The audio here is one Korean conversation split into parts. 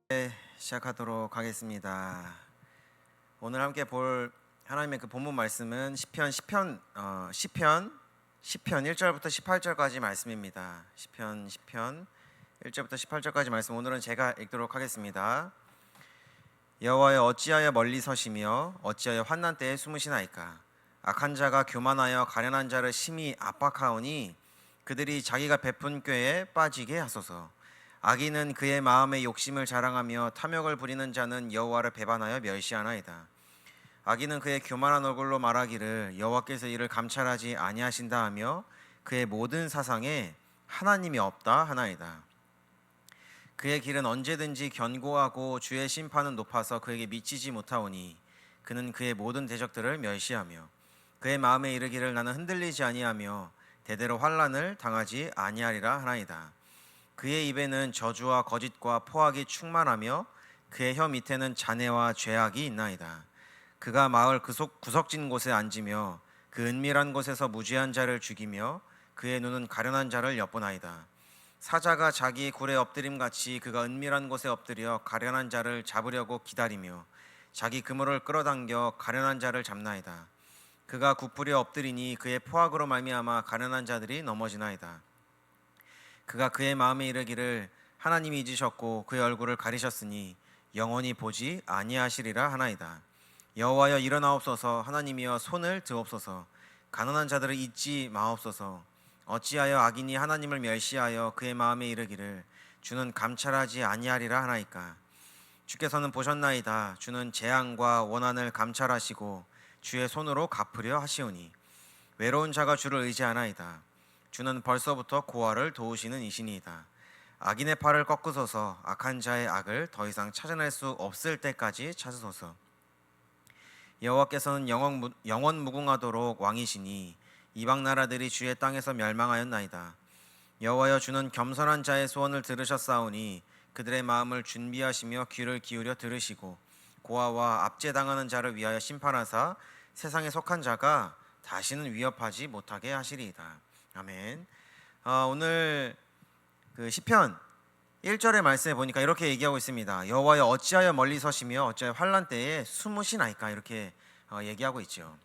네, 시작하도록 하겠습니다. 오늘 함께 볼 하나님의 그 본문 말씀은 시편 1절부터 18절까지 말씀입니다. 시편 1절부터 18절까지 말씀, 오늘은 제가 읽도록 하겠습니다. 여호와여, 어찌하여 멀리 서시며 어찌하여 환난 때에 숨으시나이까. 악한 자가 교만하여 가련한 자를 심히 압박하오니 그들이 자기가 베푼 꾀에 빠지게 하소서. 악인은 그의 마음의 욕심을 자랑하며 탐욕을 부리는 자는 여호와를 배반하여 멸시하나이다. 악인은 그의 교만한 얼굴로 말하기를 여호와께서 이를 감찰하지 아니하신다 하며 그의 모든 사상에 하나님이 없다 하나이다. 그의 길은 언제든지 견고하고 주의 심판은 높아서 그에게 미치지 못하오니 그는 그의 모든 대적들을 멸시하며 그의 마음에 이르기를 나는 흔들리지 아니하며 대대로 환난을 당하지 아니하리라 하나이다. 그의 입에는 저주와 거짓과 포악이 충만하며 그의 혀 밑에는 잔해와 죄악이 있나이다. 그가 마을 구석진 곳에 앉으며 그 은밀한 곳에서 무죄한 자를 죽이며 그의 눈은 가련한 자를 엿보나이다. 사자가 자기 굴에 엎드림같이 그가 은밀한 곳에 엎드려 가련한 자를 잡으려고 기다리며 자기 그물을 끌어당겨 가련한 자를 잡나이다. 그가 굽부려 엎드리니 그의 포악으로 말미암아 가련한 자들이 넘어지나이다. 그가 그의 마음에 이르기를 하나님이 잊으셨고 그의 얼굴을 가리셨으니 영원히 보지 아니하시리라 하나이다. 여호와여, 일어나옵소서. 하나님이여, 손을 드옵소서. 가난한 자들을 잊지 마옵소서. 어찌하여 악인이 하나님을 멸시하여 그의 마음에 이르기를 주는 감찰하지 아니하리라 하나이까. 주께서는 보셨나이다. 주는 재앙과 원한을 감찰하시고 주의 손으로 갚으려 하시오니 외로운 자가 주를 의지하나이다. 주는 벌써부터 고아를 도우시는 이시니이다. 악인의 팔을 꺾으소서. 악한 자의 악을 더 이상 찾아낼 수 없을 때까지 찾으소서. 여호와께서는 영원 무궁하도록 왕이시니 이방 나라들이 주의 땅에서 멸망하였나이다. 여호와여, 주는 겸손한 자의 소원을 들으셨사오니 그들의 마음을 준비하시며 귀를 기울여 들으시고 고아와 압제당하는 자를 위하여 심판하사 세상에 속한 자가 다시는 위협하지 못하게 하시리이다. 아멘. 오늘 그 시편 1절의 말씀에 보니까 이렇게 얘기하고 있습니다. 여호와여, 어찌하여 멀리 서시며 어찌하여 환난 때에 숨으시나이까, 이렇게 얘기하고 있죠.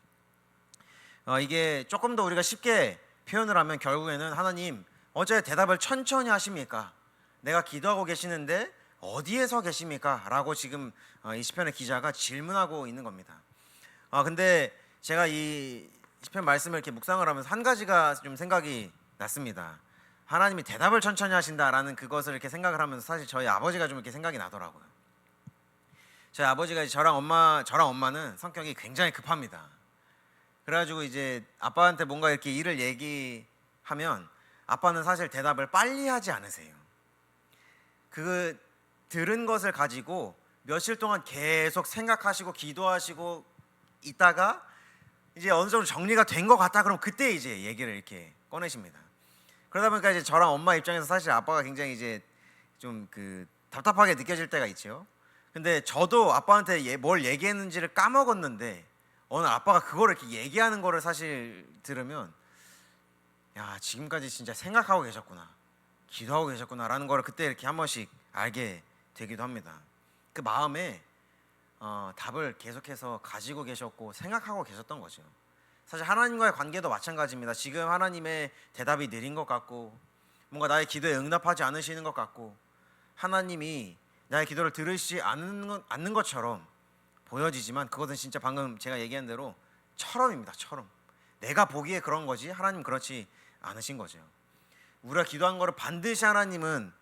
이게 조금 더 우리가 쉽게 표현을 하면 결국에는 하나님 어째 대답을 천천히 하십니까? 내가 기도하고 계시는데 어디에서 계십니까? 라고 지금 이 시편의 기자가 질문하고 있는 겁니다. 근데 제가 이 시편 말씀을 이렇게 묵상을 하면서 한 가지가 좀 생각이 났습니다. 하나님이 대답을 천천히 하신다라는 그것을 이렇게 생각을 하면서 사실 저희 아버지가 좀 이렇게 생각이 나더라고요. 저희 아버지가 저랑 엄마는 성격이 굉장히 급합니다. 그래가지고 이제 아빠한테 뭔가 이렇게 일을 얘기하면 아빠는 사실 대답을 빨리 하지 않으세요. 그 들은 것을 가지고 며칠 동안 계속 생각하시고 기도하시고 있다가 이제 어느 정도 정리가 된 것 같다 그럼 그때 이제 얘기를 이렇게 꺼내십니다. 그러다 보니까 이제 저랑 엄마 입장에서 사실 아빠가 굉장히 이제 좀 그 답답하게 느껴질 때가 있죠. 근데 저도 아빠한테 뭘 얘기했는지를 까먹었는데 오늘 아빠가 그거를 이렇게 얘기하는 거를 사실 들으면 야, 지금까지 진짜 생각하고 계셨구나, 기도하고 계셨구나라는 거를 그때 이렇게 한 번씩 알게 되기도 합니다. 그 마음에 답을 계속해서 가지고 계셨고 생각하고 계셨던 거죠. 사실 하나님과의 관계도 마찬가지입니다. 지금 하나님의 대답이 느린 것 같고 뭔가 나의 기도에 응답하지 않으시는 것 같고 하나님이 나의 기도를 들으시지 않는 것처럼 보여지지만 그것은 진짜 방금 제가 얘기한 대로 처럼입니다. 처럼. 내가 보기에 그런 거지 하나님 그렇지 않으신 거죠. 우리가 기도한 거를 반드시 하나님은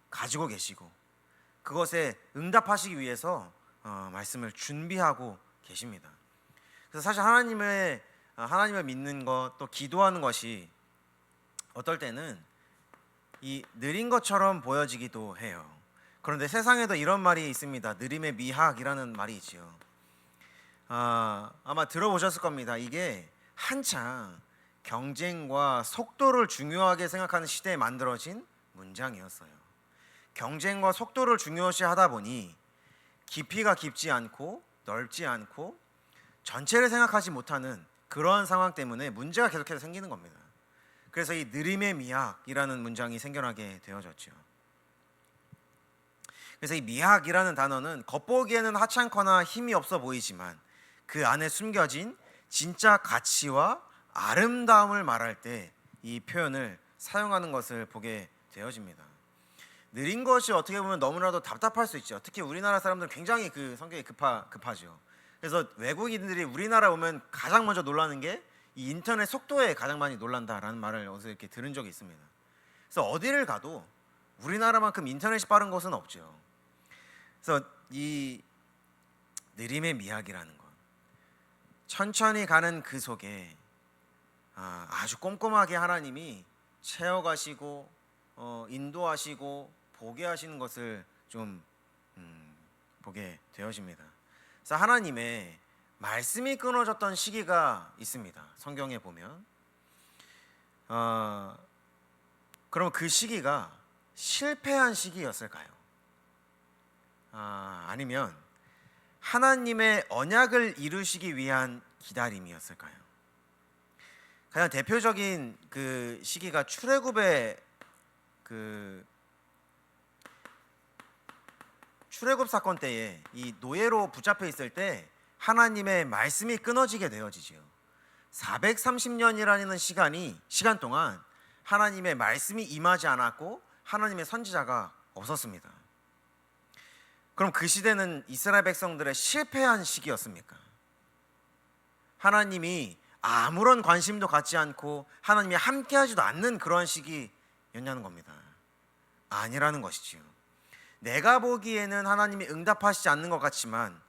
가지고 계시고 그것에 응답하시기 위해서 말씀을 준비하고 계십니다. 그래서 사실 하나님을 믿는 것, 또 기도하는 것이 어떨 때는 이 느린 것처럼 보여지기도 해요. 그런데 세상에도 이런 말이 있습니다. 느림의 미학이라는 말이 있지요. 아마 들어보셨을 겁니다. 이게 한창 경쟁과 속도를 중요하게 생각하는 시대에 만들어진 문장이었어요. 경쟁과 속도를 중요시 하다 보니 깊이가 깊지 않고 넓지 않고 전체를 생각하지 못하는 그러한 상황 때문에 문제가 계속해서 생기는 겁니다. 그래서 이 느림의 미학이라는 문장이 생겨나게 되어졌죠. 그래서 이 미학이라는 단어는 겉보기에는 하찮거나 힘이 없어 보이지만 그 안에 숨겨진 진짜 가치와 아름다움을 말할 때 이 표현을 사용하는 것을 보게 되어집니다. 느린 것이 어떻게 보면 너무나도 답답할 수 있죠. 특히 우리나라 사람들은 굉장히 그 성격이 급하죠. 그래서 외국인들이 우리나라 오면 가장 먼저 놀라는 게 이 인터넷 속도에 가장 많이 놀란다라는 말을 어디서 이렇게 들은 적이 있습니다. 그래서 어디를 가도 우리나라만큼 인터넷이 빠른 곳은 없죠. 그래서 이 느림의 미학이라는 것, 천천히 가는 그 속에 아주 꼼꼼하게 하나님이 채워가시고 인도하시고 보게 하시는 것을 좀 보게 되어집니다. 그래서 하나님의 말씀이 끊어졌던 시기가 있습니다. 성경에 보면 그럼 그 시기가 실패한 시기였을까요? 아니면 하나님의 언약을 이루시기 위한 기다림이었을까요? 가장 대표적인 그 시기가 출애굽의 출애굽 사건 때에 이 노예로 붙잡혀 있을 때 하나님의 말씀이 끊어지게 되어지지요. 430년이라는 시간 동안 하나님의 말씀이 임하지 않았고 하나님의 선지자가 없었습니다. 그럼 그 시대는 이스라엘 백성들의 실패한 시기였습니까? 하나님이 아무런 관심도 갖지 않고 하나님이 함께하지도 않는 그러한 시기였냐는 겁니다. 아니라는 것이지요. 내가 보기에는 하나님이 응답하시지 않는 것 같지만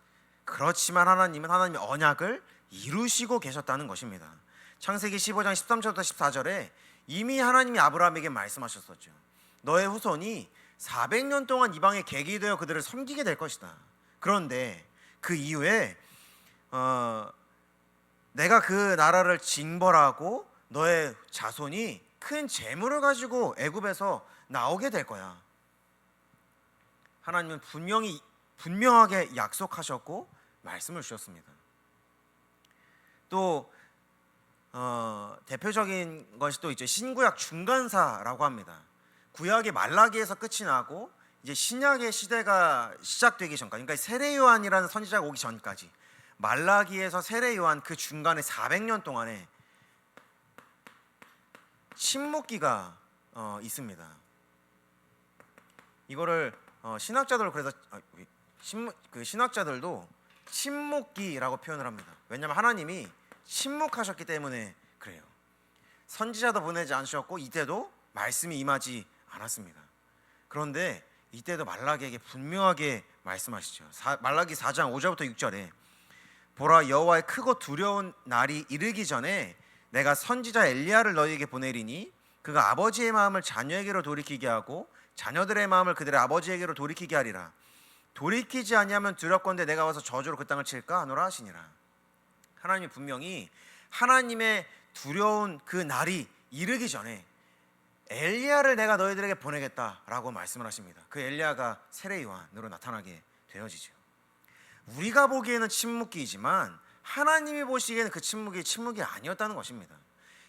그렇지만 하나님은 하나님의 언약을 이루시고 계셨다는 것입니다. 창세기 15장 13절부터 14절에 이미 하나님이 아브라함에게 말씀하셨었죠. 너의 후손이 400년 동안 이방의 객이 되어 그들을 섬기게 될 것이다. 그런데 그 이후에 내가 그 나라를 징벌하고 너의 자손이 큰 재물을 가지고 애굽에서 나오게 될 거야. 하나님은 분명하게 약속하셨고 말씀을 주셨습니다. 또 대표적인 것이 또 있죠. 신구약 중간사라고 합니다. 구약의 말라기에서 끝이 나고 이제 신약의 시대가 시작되기 전까지, 그러니까 세례 요한이라는 선지자가 오기 전까지 말라기에서 세례 요한 그 중간에 400년 동안에 침묵기가 있습니다. 이거를 신학자들 그래서 신학자들도 침묵기라고 표현을 합니다. 왜냐하면 하나님이 침묵하셨기 때문에 그래요. 선지자도 보내지 않으셨고 이때도 말씀이 임하지 않았습니다. 그런데 이때도 말라기에게 분명하게 말씀하시죠. 말라기 4장 5절부터 6절에 보라, 여호와의 크고 두려운 날이 이르기 전에 내가 선지자 엘리야를 너희에게 보내리니 그가 아버지의 마음을 자녀에게로 돌이키게 하고 자녀들의 마음을 그들의 아버지에게로 돌이키게 하리라. 돌이키지 아니하면 두렵건대 내가 와서 저주로 그 땅을 칠까 하노라 하시니라. 하나님이 분명히 하나님의 두려운 그 날이 이르기 전에 엘리야를 내가 너희들에게 보내겠다라고 말씀을 하십니다. 그 엘리야가 세례 요한으로 나타나게 되어지죠. 우리가 보기에는 침묵기이지만 하나님이 보시기에는 그 침묵이 아니었다는 것입니다.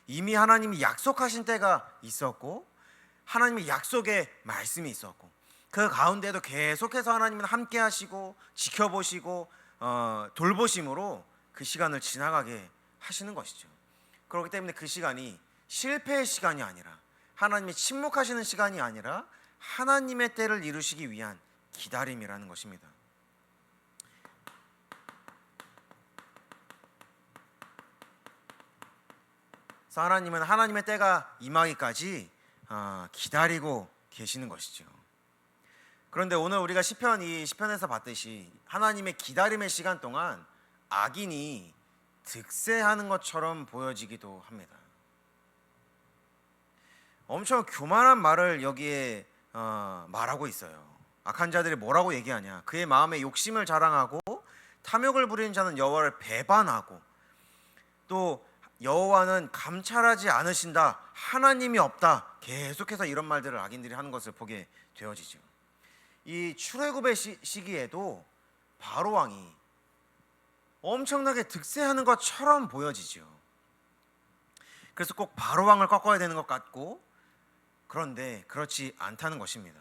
이미 하나님이 약속하신 때가 있었고 하나님의 약속의 말씀이 있었고 그 가운데도 계속해서 하나님은 함께 하시고 지켜보시고 돌보심으로 그 시간을 지나가게 하시는 것이죠. 그렇기 때문에 그 시간이 실패의 시간이 아니라 하나님이 침묵하시는 시간이 아니라 하나님의 때를 이루시기 위한 기다림이라는 것입니다. 그래서 하나님은 하나님의 때가 임하기까지 기다리고 계시는 것이죠. 그런데 오늘 우리가 시편에서 봤듯이 하나님의 기다림의 시간 동안 악인이 득세하는 것처럼 보여지기도 합니다. 엄청 교만한 말을 여기에 말하고 있어요. 악한 자들이 뭐라고 얘기하냐? 그의 마음에 욕심을 자랑하고 탐욕을 부리는 자는 여호와를 배반하고 또 여호와는 감찰하지 않으신다. 하나님이 없다. 계속해서 이런 말들을 악인들이 하는 것을 보게 되어지죠. 이 출애굽의 시기에도 바로 왕이 엄청나게 득세하는 것처럼 보여지죠. 그래서 꼭 바로 왕을 꺾어야 되는 것 같고 그런데 그렇지 않다는 것입니다.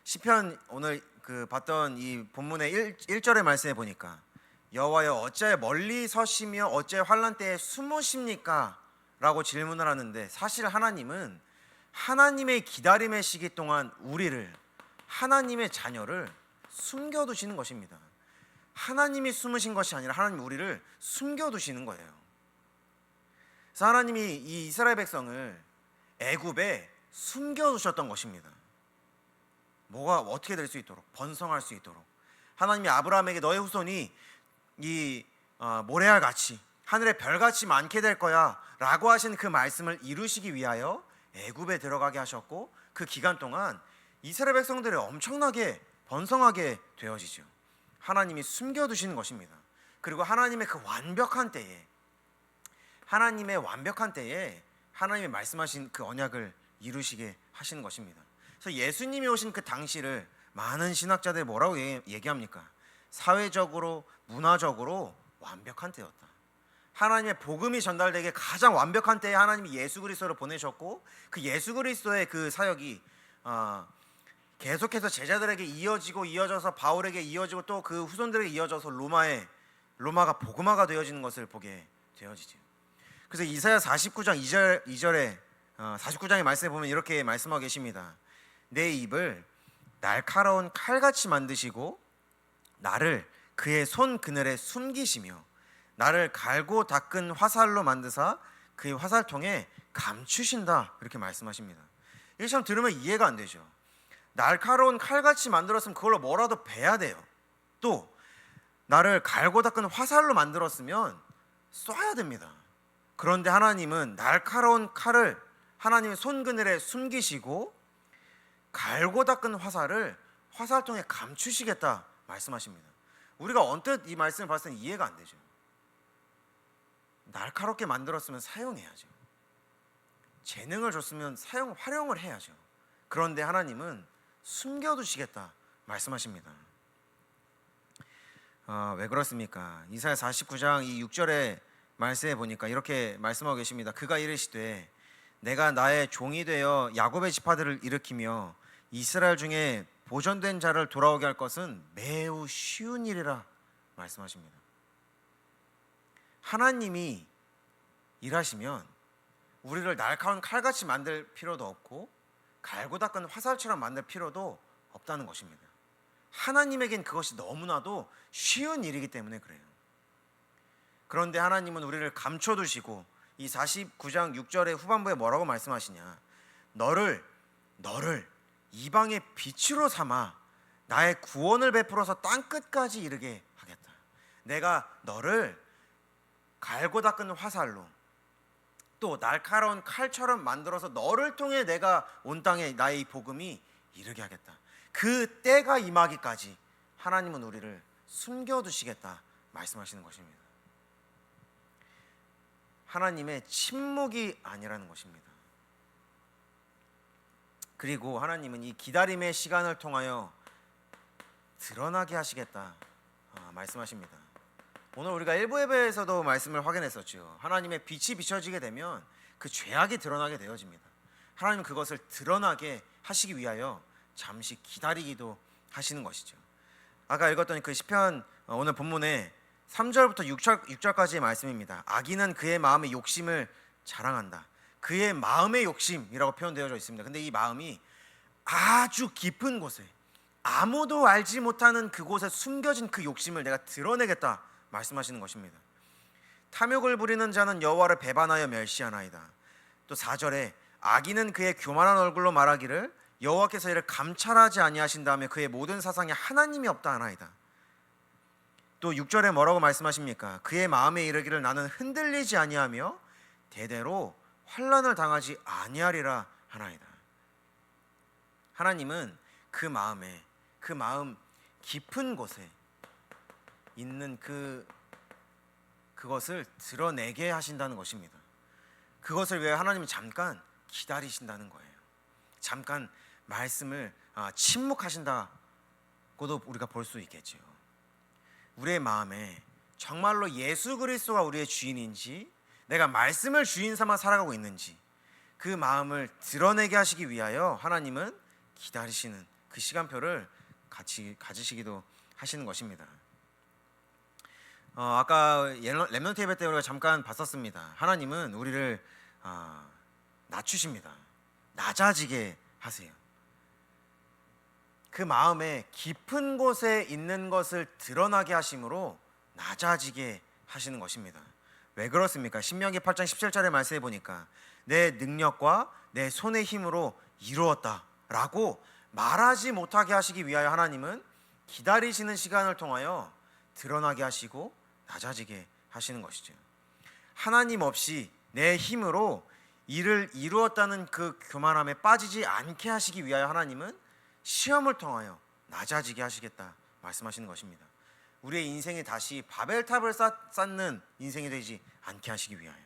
시편 오늘 그 봤던 이 본문의 1절의 말씀에 보니까 여호와여 어찌하여 멀리 서시며 어찌하여 환난 때에 숨으십니까? 라고 질문을 하는데, 사실 하나님은 하나님의 기다림의 시기 동안 우리를, 하나님의 자녀를 숨겨두시는 것입니다. 하나님이 숨으신 것이 아니라 하나님이 우리를 숨겨두시는 거예요. 그래서 하나님이 이 이스라엘 백성을 애굽에 숨겨두셨던 것입니다. 뭐가 어떻게 될 수 있도록, 번성할 수 있도록. 하나님이 아브라함에게 너의 후손이 이 모래알 같이 하늘의 별같이 많게 될 거야 라고 하신 그 말씀을 이루시기 위하여 애굽에 들어가게 하셨고, 그 기간 동안 이스라엘 백성들이 엄청나게 번성하게 되어지죠. 하나님이 숨겨두시는 것입니다. 그리고 하나님의 그 완벽한 때에, 하나님의 완벽한 때에 하나님이 말씀하신 그 언약을 이루시게 하시는 것입니다. 그래서 예수님이 오신 그 당시를 많은 신학자들이 뭐라고 얘기합니까? 사회적으로, 문화적으로 완벽한 때였다. 하나님의 복음이 전달되게 가장 완벽한 때에 하나님이 예수 그리스도를 보내셨고, 그 예수 그리스도의 그 사역이 계속해서 제자들에게 이어져서 바울에게 이어지고 또 그 후손들에게 이어져서 로마가 복음화가 되어지는 것을 보게 되어지죠. 그래서 이사야 49장 2절에 49장의 말씀에 보면 이렇게 말씀하고 계십니다. 내 입을 날카로운 칼같이 만드시고 나를 그의 손 그늘에 숨기시며 나를 갈고 닦은 화살로 만드사 그의 화살통에 감추신다, 이렇게 말씀하십니다. 이게 참 들으면 이해가 안 되죠. 날카로운 칼같이 만들었으면 그걸로 뭐라도 베야 돼요. 또 나를 갈고 닦은 화살로 만들었으면 쏴야 됩니다. 그런데 하나님은 날카로운 칼을 하나님의 손 그늘에 숨기시고 갈고 닦은 화살을 화살통에 감추시겠다 말씀하십니다. 우리가 언뜻 이 말씀을 봤을 때 이해가 안 되죠. 날카롭게 만들었으면 사용해야죠. 재능을 줬으면 활용을 해야죠. 그런데 하나님은 숨겨두시겠다 말씀하십니다. 왜 그렇습니까? 이사야 49장 이 6절의 말씀에 보니까 이렇게 말씀하고 계십니다. 그가 이르시되 내가 나의 종이 되어 야곱의 지파들을 일으키며 이스라엘 중에 보존된 자를 돌아오게 할 것은 매우 쉬운 일이라 말씀하십니다. 하나님이 일하시면 우리를 날카로운 칼같이 만들 필요도 없고 갈고 닦은 화살처럼 만들 필요도 없다는 것입니다. 하나님에겐 그것이 너무나도 쉬운 일이기 때문에 그래요. 그런데 하나님은 우리를 감춰두시고 이 49장 6절의 후반부에 뭐라고 말씀하시냐? 너를 이방의 빛으로 삼아 나의 구원을 베풀어서 땅끝까지 이르게 하겠다. 내가 너를 갈고 닦은 화살로 또 날카로운 칼처럼 만들어서 너를 통해 내가 온 땅에 나의 이 복음이 이르게 하겠다. 그 때가 임하기까지 하나님은 우리를 숨겨두시겠다 말씀하시는 것입니다. 하나님의 침묵이 아니라는 것입니다. 그리고 하나님은 이 기다림의 시간을 통하여 드러나게 하시겠다 말씀하십니다. 오늘 우리가 일부 예배에서도 말씀을 확인했었죠. 하나님의 빛이 비춰지게 되면 그 죄악이 드러나게 되어집니다. 하나님은 그것을 드러나게 하시기 위하여 잠시 기다리기도 하시는 것이죠. 아까 읽었던 그 시편 오늘 본문에 3절부터 6절까지의 말씀입니다. 악인은 그의 마음의 욕심을 자랑한다. 그의 마음의 욕심이라고 표현되어져 있습니다. 근데 이 마음이 아주 깊은 곳에, 아무도 알지 못하는 그곳에 숨겨진 그 욕심을 내가 드러내겠다 말씀하시는 것입니다. 탐욕을 부리는 자는 여호와를 배반하여 멸시하나이다. 또 4절에 악인은 그의 교만한 얼굴로 말하기를 여호와께서 이를 감찰하지 아니하신 다음에 그의 모든 사상에 하나님이 없다 하나이다. 또 6절에 뭐라고 말씀하십니까? 그의 마음에 이르기를 나는 흔들리지 아니하며 대대로 환난을 당하지 아니하리라 하나이다. 하나님은 그 마음 깊은 곳에 있는 그것을 드러내게 하신다는 것입니다. 그것을 위해 하나님은 잠깐 기다리신다는 거예요. 잠깐 말씀을 침묵하신다고도 우리가 볼 수 있겠죠. 우리의 마음에 정말로 예수 그리스도가 우리의 주인인지, 내가 말씀을 주인 삼아 살아가고 있는지 그 마음을 드러내게 하시기 위하여 하나님은 기다리시는 그 시간표를 가지시기도 하시는 것입니다. 아까 렘넌트 예배 때 우리가 잠깐 봤었습니다. 하나님은 우리를 낮추십니다. 낮아지게 하세요. 그 마음에 깊은 곳에 있는 것을 드러나게 하심으로 낮아지게 하시는 것입니다. 왜 그렇습니까? 신명기 8장 17절의 말씀에 보니까 내 능력과 내 손의 힘으로 이루었다 라고 말하지 못하게 하시기 위하여 하나님은 기다리시는 시간을 통하여 드러나게 하시고 낮아지게 하시는 것이죠. 하나님 없이 내 힘으로 일을 이루었다는 그 교만함에 빠지지 않게 하시기 위하여 하나님은 시험을 통하여 낮아지게 하시겠다 말씀하시는 것입니다. 우리의 인생이 다시 바벨탑을 쌓는 인생이 되지 않게 하시기 위하여.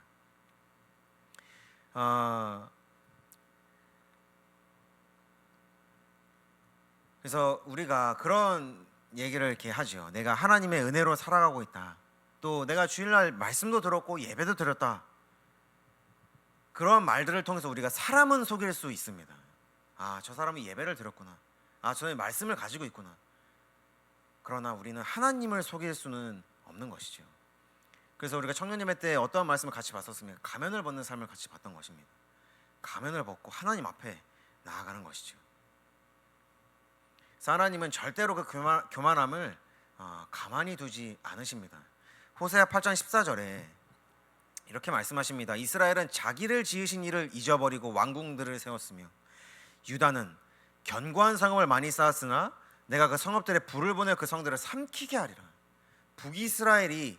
그래서 우리가 그런 얘기를 이렇게 하죠. 내가 하나님의 은혜로 살아가고 있다. 또 내가 주일날 말씀도 들었고 예배도 드렸다. 그런 말들을 통해서 우리가 사람은 속일 수 있습니다. 저 사람이 예배를 드렸구나. 저는 말씀을 가지고 있구나. 그러나 우리는 하나님을 속일 수는 없는 것이죠. 그래서 우리가 청년예배 때 어떠한 말씀을 같이 봤었습니까? 가면을 벗는 삶을 같이 봤던 것입니다. 가면을 벗고 하나님 앞에 나아가는 것이죠. 그래서 하나님은 절대로 그 교만함을 가만히 두지 않으십니다. 호세아 8장 14절에 이렇게 말씀하십니다. 이스라엘은 자기를 지으신 이를 잊어버리고 왕궁들을 세웠으며 유다는 견고한 성읍을 많이 쌓았으나 내가 그 성읍들에 불을 보내 그 성들을 삼키게 하리라. 북이스라엘이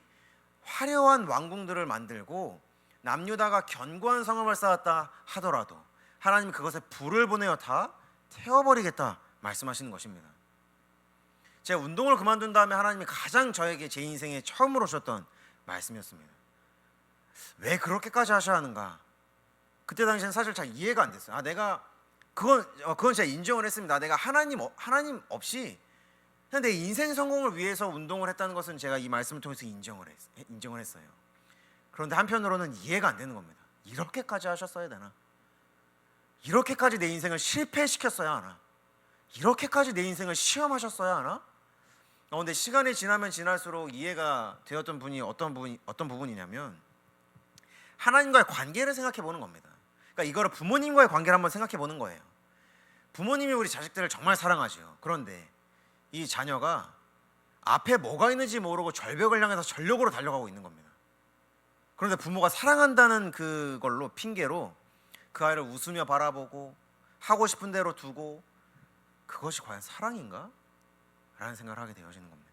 화려한 왕궁들을 만들고 남유다가 견고한 성읍을 쌓았다 하더라도 하나님이 그것에 불을 보내어 다 태워버리겠다 말씀하시는 것입니다. 제가 운동을 그만둔 다음에 하나님이 가장 저에게 제 인생에 처음으로 주셨던 말씀이었습니다. 왜 그렇게까지 하셔야 하는가? 그때 당시엔 사실 잘 이해가 안 됐어요. 내가 그건 제가 인정을 했습니다. 내가 하나님 없이 그냥 내 인생 성공을 위해서 운동을 했다는 것은 제가 이 말씀을 통해서 인정을 했어요. 그런데 한편으로는 이해가 안 되는 겁니다. 이렇게까지 하셨어야 되나? 이렇게까지 내 인생을 실패시켰어야 하나? 이렇게까지 내 인생을 시험하셨어야 하나? 근데 시간이 지나면 지날수록 이해가 되었던 분이 어떤 부분이냐면 하나님과의 관계를 생각해 보는 겁니다. 그러니까 이거를 부모님과의 관계를 한번 생각해 보는 거예요. 부모님이 우리 자식들을 정말 사랑하죠. 그런데 이 자녀가 앞에 뭐가 있는지 모르고 절벽을 향해서 전력으로 달려가고 있는 겁니다. 그런데 부모가 사랑한다는 그걸로 핑계로 그 아이를 웃으며 바라보고 하고 싶은 대로 두고 그것이 과연 사랑인가? 라는 생각을 하게 되어지는 겁니다.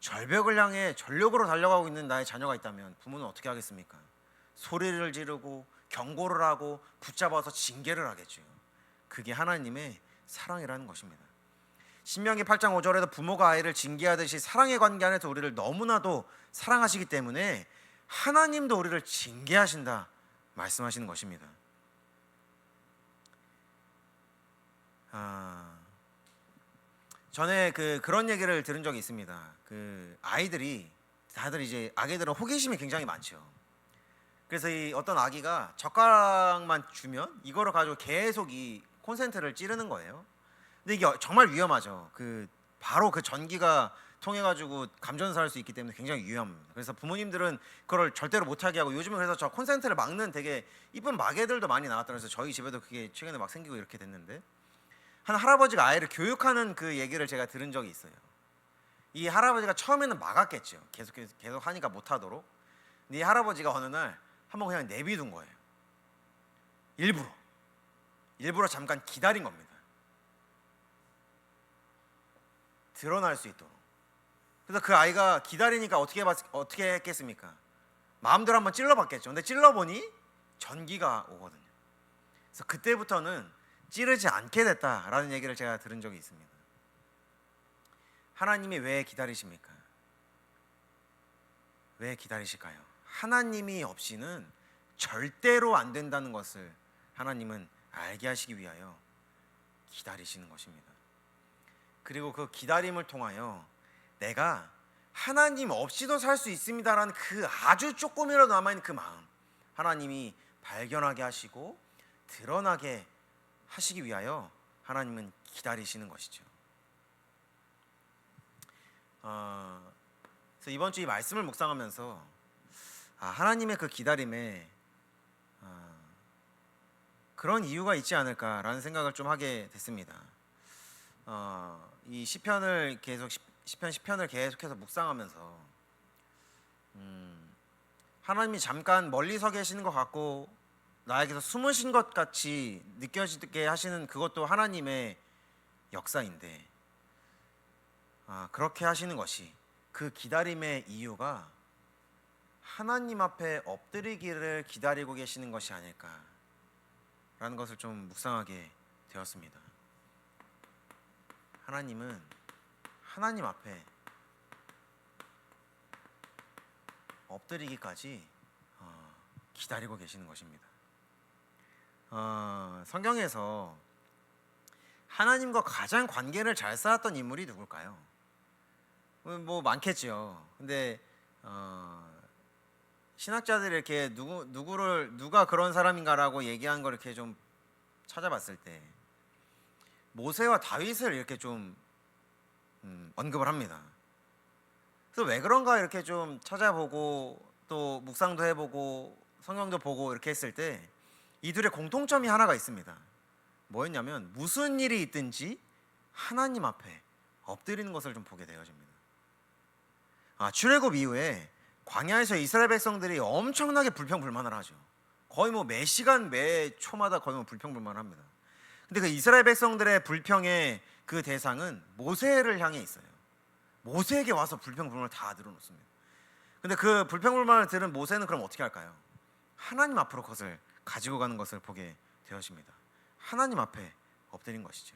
절벽을 향해 전력으로 달려가고 있는 나의 자녀가 있다면 부모는 어떻게 하겠습니까? 소리를 지르고 경고를 하고 붙잡아서 징계를 하겠죠. 그게 하나님의 사랑이라는 것입니다. 신명기 8장 5절에도 부모가 아이를 징계하듯이 사랑의 관계 안에서 우리를 너무나도 사랑하시기 때문에 하나님도 우리를 징계하신다 말씀하시는 것입니다. 전에 그런 얘기를 들은 적이 있습니다. 아이들이 다들 이제 아기들은 호기심이 굉장히 많죠. 그래서 이 어떤 아기가 젓가락만 주면 이거를 가지고 계속 이 콘센트를 찌르는 거예요. 근데 이게 정말 위험하죠. 바로 그 전기가 통해 가지고 감전사할 수 있기 때문에 굉장히 위험합니다. 그래서 부모님들은 그걸 절대로 못하게 하고 요즘은 그래서 저 콘센트를 막는 되게 이쁜 마개들도 많이 나왔더라고요. 그래서 저희 집에도 그게 최근에 막 생기고 이렇게 됐는데 한 할아버지가 아이를 교육하는 그 얘기를 제가 들은 적이 있어요. 이 할아버지가 처음에는 막았겠죠. 계속 하니까 못하도록. 근데 이 할아버지가 어느 날 한번 그냥 내비둔 거예요. 일부러 잠깐 기다린 겁니다. 드러날 수 있도록. 그래서 그 아이가 기다리니까 어떻게 했겠습니까? 마음대로 한번 찔러봤겠죠. 근데 찔러보니 전기가 오거든요. 그래서 그때부터는 찌르지 않게 됐다라는 얘기를 제가 들은 적이 있습니다. 하나님이 왜 기다리십니까? 왜 기다리실까요? 하나님이 없이는 절대로 안 된다는 것을 하나님은 알게 하시기 위하여 기다리시는 것입니다. 그리고 그 기다림을 통하여 내가 하나님 없이도 살 수 있습니다라는 그 아주 조금이라도 남아있는 그 마음 하나님이 발견하게 하시고 드러나게 하시기 위하여 하나님은 기다리시는 것이죠. 그래서 이번 주 이 말씀을 묵상하면서 하나님의 그 기다림에 그런 이유가 있지 않을까라는 생각을 좀 하게 됐습니다. 이 시편을 계속해서 묵상하면서 하나님이 잠깐 멀리 서 계시는 것 같고 나에게서 숨으신 것 같이 느껴지게 하시는 그것도 하나님의 역사인데 그렇게 하시는 것이 그 기다림의 이유가 하나님 앞에 엎드리기를 기다리고 계시는 것이 아닐까라는 것을 좀 묵상하게 되었습니다. 하나님은 하나님 앞에 엎드리기까지 기다리고 계시는 것입니다. 성경에서 하나님과 가장 관계를 잘 쌓았던 인물이 누굴까요? 뭐 많겠죠. 근데 신학자들이 이렇게 누가 그런 사람인가라고 얘기한 걸 이렇게 좀 찾아봤을 때 모세와 다윗을 이렇게 좀 언급을 합니다. 그래서 왜 그런가 이렇게 좀 찾아보고 또 묵상도 해보고 성경도 보고 이렇게 했을 때 이 둘의 공통점이 하나가 있습니다. 뭐였냐면 무슨 일이 있든지 하나님 앞에 엎드리는 것을 좀 보게 되어집니다. 출애굽 이후에 광야에서 이스라엘 백성들이 엄청나게 불평불만을 하죠. 거의 뭐 매 시간 매 초마다 거의 뭐 불평불만합니다. 근데 그 이스라엘 백성들의 불평의 그 대상은 모세를 향해 있어요. 모세에게 와서 불평불만을 다 늘어놓습니다. 근데 그 불평불만을 들은 모세는 그럼 어떻게 할까요? 하나님 앞으로 그것을 가지고 가는 것을 보게 되어집니다. 하나님 앞에 엎드린 것이죠.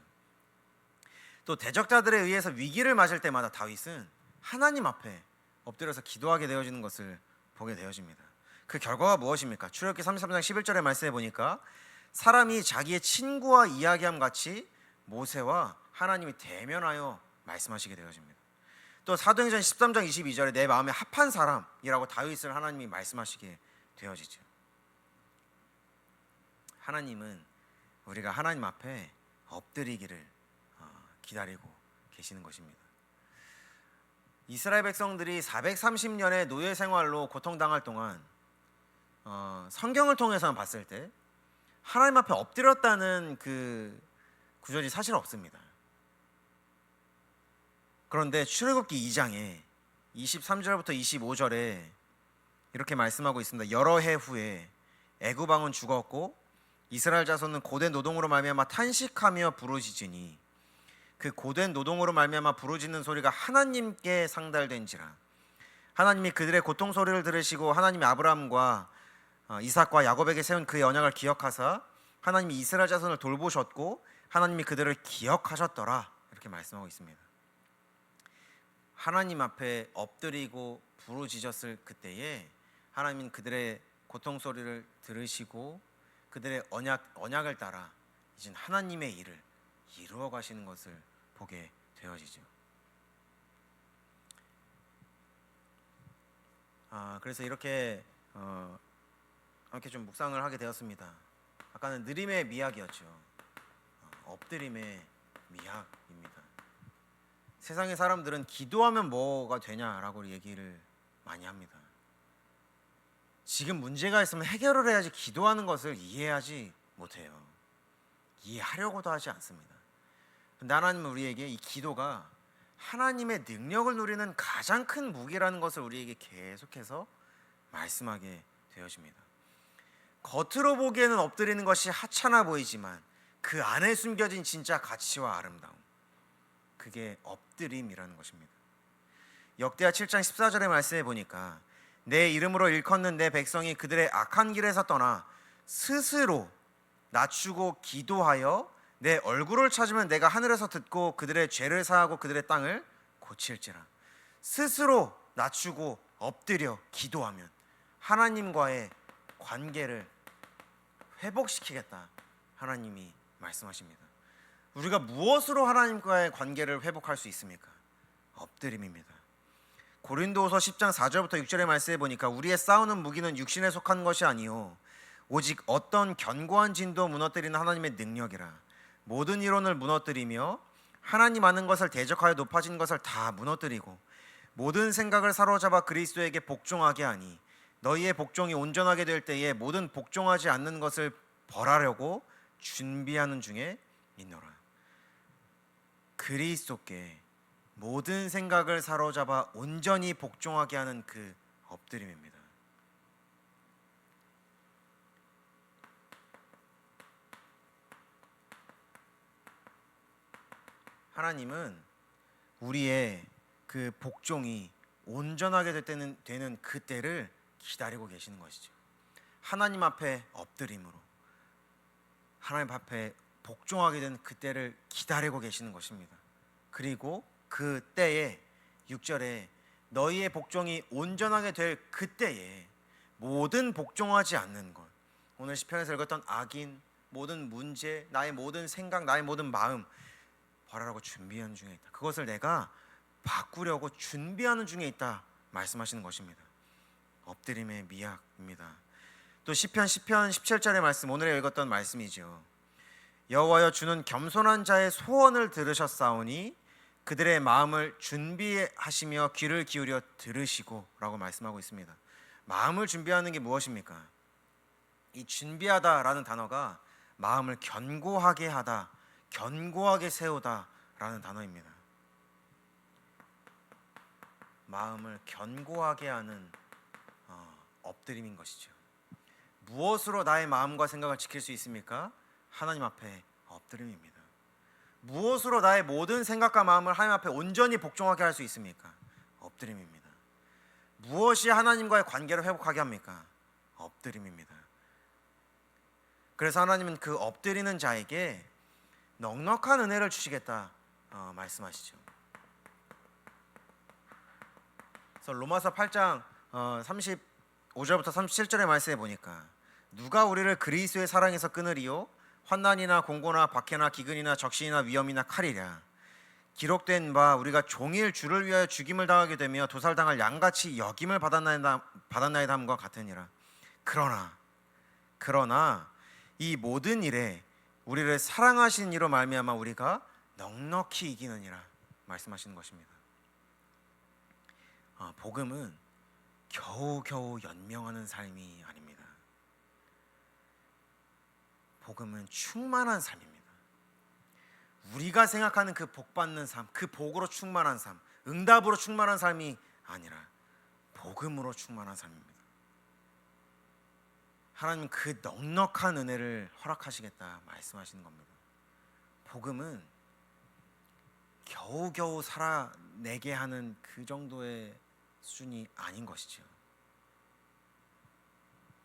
또 대적자들에 의해서 위기를 맞을 때마다 다윗은 하나님 앞에 엎드려서 기도하게 되어지는 것을 보게 되어집니다. 그 결과가 무엇입니까? 출애굽기 33장 11절의 말씀에 보니까 사람이 자기의 친구와 이야기함 같이 모세와 하나님이 대면하여 말씀하시게 되어집니다. 또 사도행전 13장 22절에 내 마음에 합한 사람이라고 다윗을 하나님이 말씀하시게 되어지죠. 하나님은 우리가 하나님 앞에 엎드리기를 기다리고 계시는 것입니다. 이스라엘 백성들이 430년의 노예 생활로 고통당할 동안 성경을 통해서만 봤을 때 하나님 앞에 엎드렸다는 그 구절이 사실 없습니다. 그런데 출애굽기 2장에 23절부터 25절에 이렇게 말씀하고 있습니다. 여러 해 후에 애굽 왕은 죽었고 이스라엘 자손은 고된 노동으로 말미암아 탄식하며 부르짖으니 그 고된 노동으로 말미암아 부르짖는 소리가 하나님께 상달된지라. 하나님이 그들의 고통 소리를 들으시고 하나님이 아브라함과 이삭과 야곱에게 세운 그의 언약을 기억하사 하나님이 이스라엘 자손을 돌보셨고 하나님이 그들을 기억하셨더라. 이렇게 말씀하고 있습니다. 하나님 앞에 엎드리고 부르짖었을 그때에 하나님은 그들의 고통 소리를 들으시고 그들의 언약을 따라 이젠 하나님의 일을 이루어 가시는 것을 보게 되어지죠. 그래서 이렇게 좀 묵상을 하게 되었습니다. 아까는 느림의 미학이었죠. 엎드림의 미학입니다. 세상의 사람들은 기도하면 뭐가 되냐라고 얘기를 많이 합니다. 지금 문제가 있으면 해결을 해야지 기도하는 것을 이해하지 못해요. 이해하려고도 하지 않습니다. 근데 하나님은 우리에게 이 기도가 하나님의 능력을 누리는 가장 큰 무기라는 것을 우리에게 계속해서 말씀하게 되어집니다. 겉으로 보기에는 엎드리는 것이 하찮아 보이지만 그 안에 숨겨진 진짜 가치와 아름다움, 그게 엎드림이라는 것입니다. 역대하 7장 14절의 말씀에 보니까 내 이름으로 일컫는 내 백성이 그들의 악한 길에서 떠나 스스로 낮추고 기도하여 내 얼굴을 찾으면 내가 하늘에서 듣고 그들의 죄를 사하고 그들의 땅을 고칠지라. 스스로 낮추고 엎드려 기도하면 하나님과의 관계를 회복시키겠다, 하나님이 말씀하십니다. 우리가 무엇으로 하나님과의 관계를 회복할 수 있습니까? 엎드림입니다. 고린도후서 10장 4절부터 6절의 말씀에 보니까 우리의 싸우는 무기는 육신에 속한 것이 아니요 오직 어떤 견고한 진도 무너뜨리는 하나님의 능력이라. 모든 이론을 무너뜨리며 하나님 아는 것을 대적하여 높아진 것을 다 무너뜨리고 모든 생각을 사로잡아 그리스도에게 복종하게 하니 너희의 복종이 온전하게 될 때에 모든 복종하지 않는 것을 벌하려고 준비하는 중에 있노라. 그리스도께 모든 생각을 사로잡아 온전히 복종하게 하는 그 엎드림입니다. 하나님은 우리의 그 복종이 온전하게 되는 그때를 기다리고 계시는 것이죠. 하나님 앞에 엎드림으로 하나님 앞에 복종하게 된 그때를 기다리고 계시는 것입니다. 그리고 그 때에 6절에 너희의 복종이 온전하게 될 그때에 모든 복종하지 않는 것, 오늘 시편에서 읽었던 악인, 모든 문제, 나의 모든 생각, 나의 모든 마음 벌하라고 준비하는 중에 있다. 그것을 내가 바꾸려고 준비하는 중에 있다 말씀하시는 것입니다. 엎드림의 미학입니다. 또 시편 17절의 말씀, 오늘 읽었던 말씀이죠. 여호와여 주는 겸손한 자의 소원을 들으셨사오니 그들의 마음을 준비하시며 귀를 기울여 들으시고 라고 말씀하고 있습니다. 마음을 준비하는 게 무엇입니까? 이 준비하다라는 단어가 마음을 견고하게 하다, 견고하게 세우다 라는 단어입니다. 마음을 견고하게 하는 엎드림인 것이죠. 무엇으로 나의 마음과 생각을 지킬 수 있습니까? 하나님 앞에 엎드림입니다. 무엇으로 나의 모든 생각과 마음을 하나님 앞에 온전히 복종하게 할 수 있습니까? 엎드림입니다. 무엇이 하나님과의 관계를 회복하게 합니까? 엎드림입니다. 그래서 하나님은 그 엎드리는 자에게 넉넉한 은혜를 주시겠다 말씀하시죠. 그래서 로마서 8장 35절부터 37절의 말씀에 보니까 누가 우리를 그리스도의 사랑에서 끊으리요? 환난이나 공고나 박해나 기근이나 적신이나 위험이나 칼이랴. 기록된 바 우리가 종일 주를 위하여 죽임을 당하게 되며 도살당할 양같이 여김을 받았나이다 함과 같으니라. 그러나 이 모든 일에 우리를 사랑하신 이로 말미암아 우리가 넉넉히 이기느니라 말씀하시는 것입니다. 복음은 겨우겨우 연명하는 삶이 아닙니다. 복음은 충만한 삶입니다. 우리가 생각하는 그 복받는 삶, 그 복으로 충만한 삶, 응답으로 충만한 삶이 아니라 복음으로 충만한 삶입니다. 하나님은 그 넉넉한 은혜를 허락하시겠다 말씀하시는 겁니다. 복음은 겨우겨우 살아내게 하는 그 정도의 수준이 아닌 것이죠.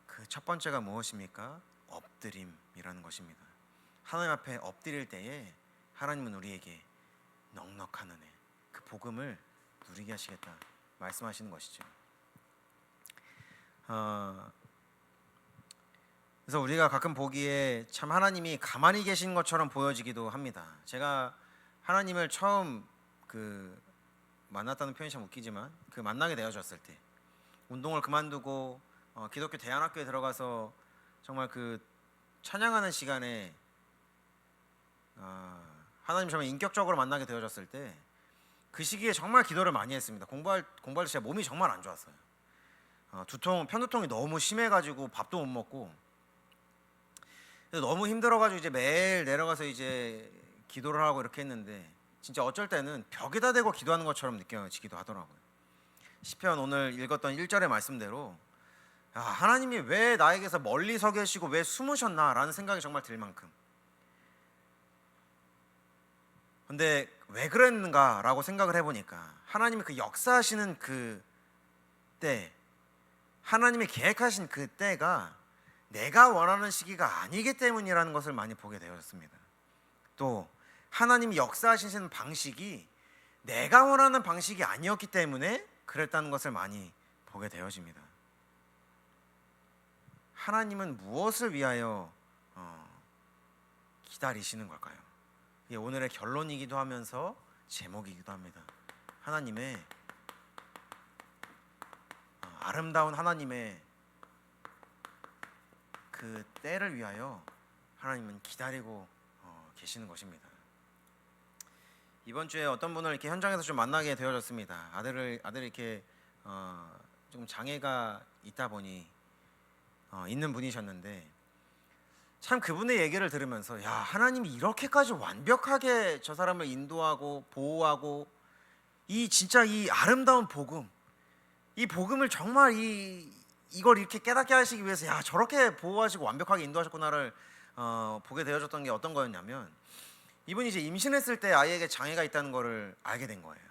그 첫 번째가 무엇입니까? 엎드림이라는 것입니다. 하나님 앞에 엎드릴 때에 하나님은 우리에게 넉넉한 은혜, 그 복음을 누리게 하시겠다 말씀하시는 것이죠. 그래서 우리가 가끔 보기에 참 하나님이 가만히 계신 것처럼 보여지기도 합니다. 제가 하나님을 처음 만났다는 표현이 참 웃기지만 그 만나게 되어졌을 때 운동을 그만두고 기독교 대안학교에 들어가서 정말 그 찬양하는 시간에 하나님 정말 인격적으로 만나게 되어졌을 때 그 시기에 정말 기도를 많이 했습니다. 공부할 때 제 몸이 정말 안 좋았어요. 편두통이 너무 심해가지고 밥도 못 먹고 너무 힘들어가지고 이제 매일 내려가서 이제 기도를 하고 이렇게 했는데 진짜 어쩔 때는 벽에다 대고 기도하는 것처럼 느껴지기도 하더라고요. 시편 오늘 읽었던 1절의 말씀대로 하나님이 왜 나에게서 멀리 서 계시고 왜 숨으셨나라는 생각이 정말 들 만큼, 근데 왜 그랬는가라고 생각을 해보니까 하나님이 그 역사하시는 그 때, 하나님이 계획하신 그 때가 내가 원하는 시기가 아니기 때문이라는 것을 많이 보게 되었습니다. 또 하나님이 역사하시는 방식이 내가 원하는 방식이 아니었기 때문에 그랬다는 것을 많이 보게 되어집니다. 하나님은 무엇을 위하여 기다리시는 걸까요? 이게 오늘의 결론이기도 하면서 제목이기도 합니다. 하나님의 아름다운 하나님의 그 때를 위하여 하나님은 기다리고 계시는 것입니다. 이번 주에 어떤 분을 이렇게 현장에서 좀 만나게 되어졌습니다. 아들이 이렇게 좀 장애가 있다 보니 있는 분이셨는데, 참 그분의 얘기를 들으면서 야, 하나님이 이렇게까지 완벽하게 저 사람을 인도하고 보호하고 이 진짜 이 아름다운 복음, 이 복음을 정말 이걸 이렇게 깨닫게 하시기 위해서 야, 저렇게 보호하시고 완벽하게 인도하셨구나를 보게 되어졌던 게 어떤 거였냐면, 이분이 이제 임신했을 때 아이에게 장애가 있다는 거를 알게 된 거예요.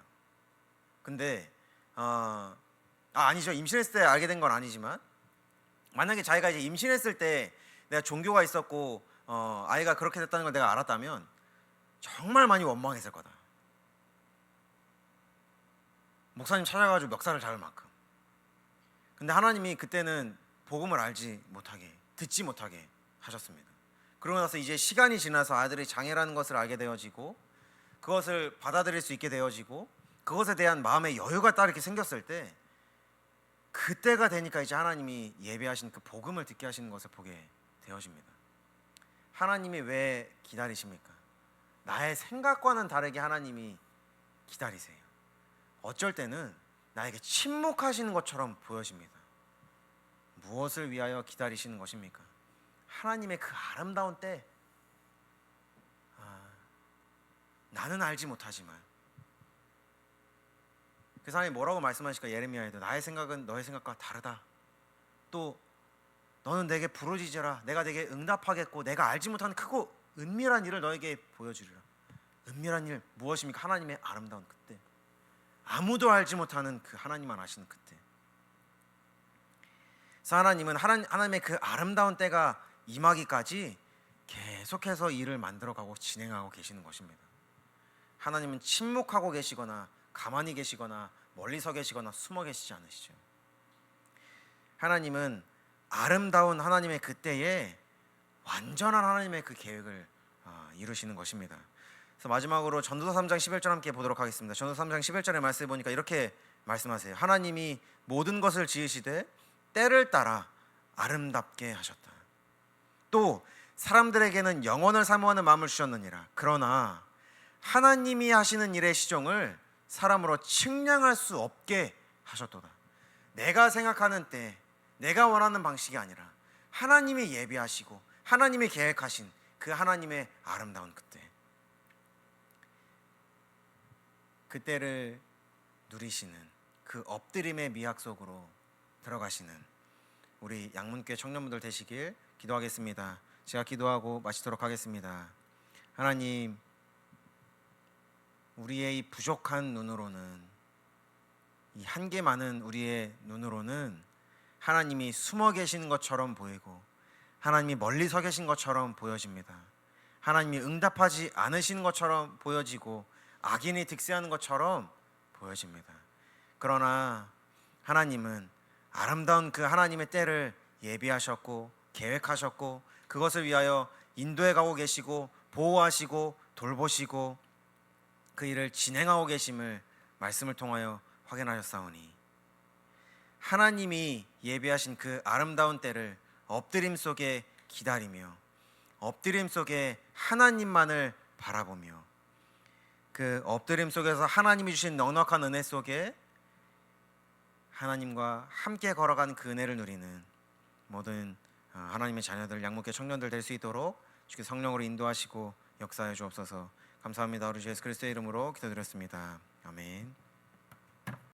근데 아니죠. 임신했을 때 알게 된 건 아니지만, 만약에 자기가 이제 임신했을 때 내가 종교가 있었고 아이가 그렇게 됐다는 걸 내가 알았다면 정말 많이 원망했을 거다. 목사님 찾아가지고 멱살을 잡을 만큼. 근데 하나님이 그때는 복음을 알지 못하게, 듣지 못하게 하셨습니다. 그러고 나서 이제 시간이 지나서 아들이 장애라는 것을 알게 되어지고, 그것을 받아들일 수 있게 되어지고, 그것에 대한 마음의 여유가 딱 이렇게 생겼을 때, 그때가 되니까 이제 하나님이 예배하신 그 복음을 듣게 하시는 것을 보게 되어집니다. 하나님이 왜 기다리십니까? 나의 생각과는 다르게 하나님이 기다리세요. 어쩔 때는 나에게 침묵하시는 것처럼 보여집니다. 무엇을 위하여 기다리시는 것입니까? 하나님의 그 아름다운 때, 나는 알지 못하지만, 그래서 하나님 뭐라고 말씀하실까? 예레미야에도 나의 생각은 너의 생각과 다르다. 또 너는 내게 부르짖으라. 내가 내게 응답하겠고 내가 알지 못하는 크고 은밀한 일을 너에게 보여주리라. 은밀한 일 무엇입니까? 하나님의 아름다운 그때, 아무도 알지 못하는 그 하나님만 아시는 그때. 그래서 하나님은 하나님의 그 아름다운 때가 임하기까지 계속해서 일을 만들어가고 진행하고 계시는 것입니다. 하나님은 침묵하고 계시거나 가만히 계시거나 멀리 서 계시거나 숨어 계시지 않으시죠. 하나님은 아름다운 하나님의 그때에 완전한 하나님의 그 계획을 이루시는 것입니다. 그래서 마지막으로 전도서 3장 11절 함께 보도록 하겠습니다. 전도서 3장 11절의 말씀을 보니까 이렇게 말씀하세요. 하나님이 모든 것을 지으시되 때를 따라 아름답게 하셨다. 또 사람들에게는 영원을 사모하는 마음을 주셨느니라. 그러나 하나님이 하시는 일의 시종을 사람으로 측량할 수 없게 하셨도다. 내가 생각하는 때, 내가 원하는 방식이 아니라 하나님이 예비하시고 하나님이 계획하신 그 하나님의 아름다운 그때를 누리시는 그 엎드림의 미학 속으로 들어가시는 우리 양문교회 청년분들 되시길 기도하겠습니다. 제가 기도하고 마치도록 하겠습니다. 하나님, 우리의 이 부족한 눈으로는, 이 한계 많은 우리의 눈으로는 하나님이 숨어 계시는 것처럼 보이고 하나님이 멀리 서 계신 것처럼 보여집니다. 하나님이 응답하지 않으시는 것처럼 보여지고 악인이 득세하는 것처럼 보여집니다. 그러나 하나님은 아름다운 그 하나님의 때를 예비하셨고 계획하셨고 그것을 위하여 인도해 가고 계시고 보호하시고 돌보시고 그 일을 진행하고 계심을 말씀을 통하여 확인하셨사오니, 하나님이 예비하신 그 아름다운 때를 엎드림 속에 기다리며 엎드림 속에 하나님만을 바라보며 그 엎드림 속에서 하나님이 주신 넉넉한 은혜 속에 하나님과 함께 걸어가는 그 은혜를 누리는 모든 하나님의 자녀들, 양목교 청년들 될 수 있도록 주께 성령으로 인도하시고 역사해 주옵소서. 감사합니다. 우리 주 예수 그리스도의 이름으로 기도드렸습니다. 아멘.